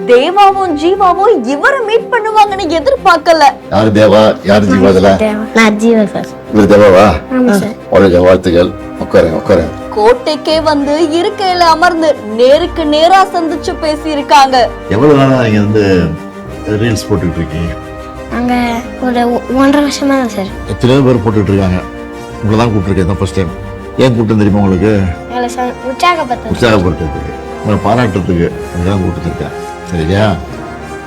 தேவாவும் ஜீவாவும் இவரை மீட் பண்ணுவாங்கன்னு எதிர்பார்க்கல. யாரு தேவா, யாரு ஜீவா? நான் ஜீவா சார். இவர் தேவாவா? ஆமா சார். வாழ்த்துக்கள். உட்காருங்க. கோட்டைக்கே வந்து இருக்கையில அமர்ந்து நேருக்கு நேரா சந்திச்சு பேசி இருக்காங்க. எவ்வளவு நாளா நீங்க வந்து ரீல்ஸ் போட்டுட்டு இருக்கீங்க? அங்க ஒரு 1.5 வருஷமா தான் சார். எத்தனையோ பேர் போட்டுட்டு இருக்காங்க. உங்களை தான் கூப்பிட்டுருக்கேன் ஃபர்ஸ்ட் டைம். ஏன் கூப்பிட்டு தெரியுமா உங்களுக்கு? உற்சாகப்படுத்துறதுக்கு, உங்களை பாராட்டுறதுக்கு அதுதான் கூப்பிட்டுருக்கேன். சரியா?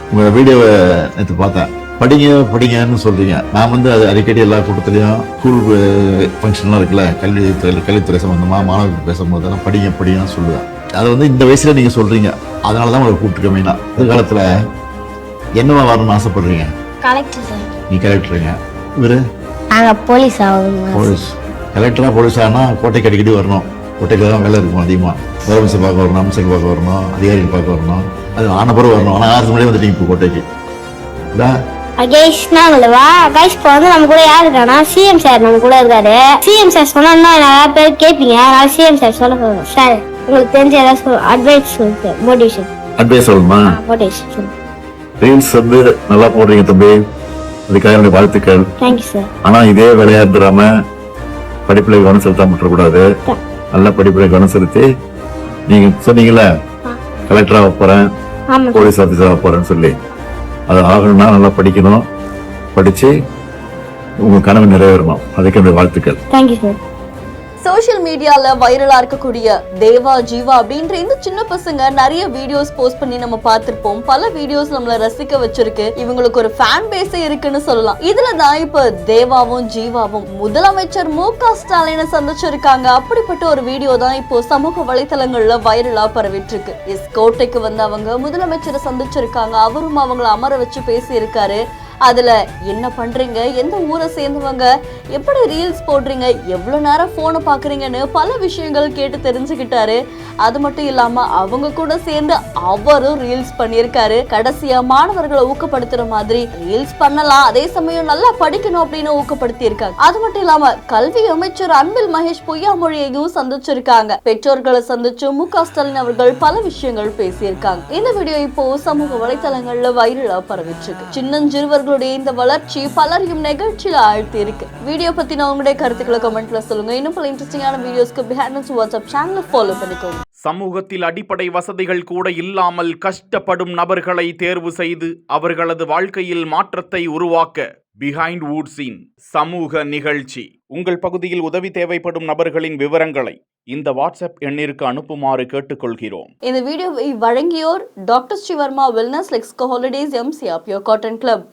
உங்களோட வீடியோவை நேற்று பார்த்தேன். படிங்கன்னு சொல்றீங்க. நான் வந்து அது அடிக்கடி எல்லா கூட்டத்திலையும் ஸ்கூல் ஃபங்க்ஷன்லாம் இருக்குல்ல, கல்வித்துறை சம்பந்தமா மாணவர்கள் பேசும்போதெல்லாம் படிங்கன்னு சொல்லுவேன். அதை வந்து இந்த வயசுல நீங்க சொல்றீங்க. அதனால தான் உங்களை கூப்பிட்டுருக்க. மெயினா எதிர்காலத்துல என்னவா வரணும்னு ஆசைப்படுறீங்க? நீ கலெக்டருங்க. இவரு போலீஸ் ஆகும். போலீஸ். கலெக்டரா போலீஸ் ஆனா கோட்டைக்கு அடிக்கடி வரணும். கோட்டைக்கு தான் வேலை இருக்கும் அதிகமா. முதலமைச்சர் பார்க்க வரணும், அமைச்சர் பார்க்க வரணும், அதிகாரிகள் பார்க்க வரணும். அது ஆனப்புறம் வரணும். ஆனா 6 மணி வந்துட்டீங்க இப்போ கோட்டைக்கு. நம்ம கூட யாரு இருக்கானா? சிஎம் சார் நம்ம கூட இருக்காரு. சிஎம் சார் சொன்னா நிறைய பேர் கேட்பீங்க. அதனால சிஎம் சார் சொல்ல சார் உங்களுக்கு தெரிஞ்ச ஏதாவது அட்வைஸ் சொல்லுங்க. மோட்டிவேஷன் அட்வைஸ் சொல்லணுமா? மோட்டிவேஷன். ரீல்ஸ் வந்து நல்லா போடுறீங்க தம்பி, அதுக்காக என்னுடைய வாழ்த்துக்கள். Thank you sir. ஆனா இதே விளையாடுறாம படிப்புல கவனம் செலுத்தாம விட்டுறக்கூடாது. நல்ல படிப்புல கவனம் செலுத்தி, நீங்க சொன்னீங்கல்ல கலெக்டரா போறேன், போலீஸ் ஆபீசரா போறேன்னு சொல்லி, அது ஆகணும்னா நல்லா படிக்கணும். படிச்சு உங்க கனவு நிறைவேறணும். அதுக்கு என்னுடைய வாழ்த்துக்கள். Thank you sir. சோசியல் மீடியால வைரலா இருக்கக்கூடிய தேவா ஜீவா அப்படின்ற இந்த சின்ன பசங்க நிறைய வீடியோஸ் போஸ்ட் பண்ணி நம்ம பார்த்திருப்போம். பல வீடியோஸ் நம்மள ரசிக்க வச்சிருக்கு. இவங்களுக்கு ஒரு ஃபேன் பேஸே இருக்குன்னு சொல்லலாம். இதுலதான் இப்ப தேவாவும் ஜீவாவும் முதலமைச்சர் மு.க. ஸ்டாலினை சந்திச்சிருக்காங்க. அப்படிப்பட்ட ஒரு வீடியோ தான் இப்போ சமூக வலைதளங்கள்ல வைரலா பரவிட்டு இருக்கு. கோட்டைக்கு வந்து அவங்க முதலமைச்சரை சந்திச்சிருக்காங்க. அவரும் அவங்களை அமர வச்சு பேசி இருக்காரு. அதுல என்ன பண்றீங்க, எந்த ஊரை சேர்ந்தவங்க, எப்படி ரீல்ஸ் போடுறீங்க, எவ்வளவு நேரம் போனை பாக்குறீங்கன்னு பல விஷயங்கள் கேட்டு தெரிஞ்சுக்கிட்டாரு. அது மட்டும் இல்லாம அவங்க கூட சேர்ந்து அவரும் ரீல்ஸ் பண்ணியிருக்காரு. கடைசியா மாணவர்களை ஊக்கப்படுத்துற மாதிரி ரீல்ஸ் பண்ணலாம், அதே சமயம் நல்லா படிக்கணும் அப்படின்னு ஊக்கப்படுத்தி இருக்காங்க. அது மட்டும் இல்லாம கல்வி அமைச்சர் அன்பில் மகேஷ் பொய்யாமொழியையும் சந்திச்சிருக்காங்க. பெற்றோர்களை சந்திச்சு மு.க. ஸ்டாலின் அவர்கள் பல விஷயங்கள் பேசியிருக்காங்க. இந்த வீடியோ இப்போ சமூக வலைதளங்கள்ல வைரலா பரவிட்டு இருக்கு. சின்னஞ்சிறுவர் இந்த வளர்ச்சி பலரையும் நிகழ்ச்சியில ஆழ்த்தி இருக்கு. வீடியோ பத்தின உங்களுடைய கருத்துக்களை கமெண்ட்ல சொல்லுங்க. இன்னும் பல இன்ட்ரெஸ்டிங்கான வீடியோஸ்க்கு பிஹைண்ட் வாட்ஸ்அப் சேனலை ஃபாலோ பண்ணிக்கோங்க. சமூகத்தில் அடிப்படை வசதிகள் கூட இல்லாமல் கஷ்டப்படும் நபர்களை தேர்வு செய்து அவர்களது வாழ்க்கையில் மாற்றத்தை உருவாக்க பிஹைண்ட் வுட்ஸின் சமூக நிகழ்ச்சி. உங்கள் பகுதியில் உதவி தேவைப்படும் நபர்களின் விவரங்களை இந்த வாட்ஸ்அப் எண்ணிற்கு அனுப்புமாறு கேட்டுக்கொள்கிறோம். இந்த வீடியோவை வழங்கியோர் doctor Srivarma wellness Lexco holidays MCR pure cotton club.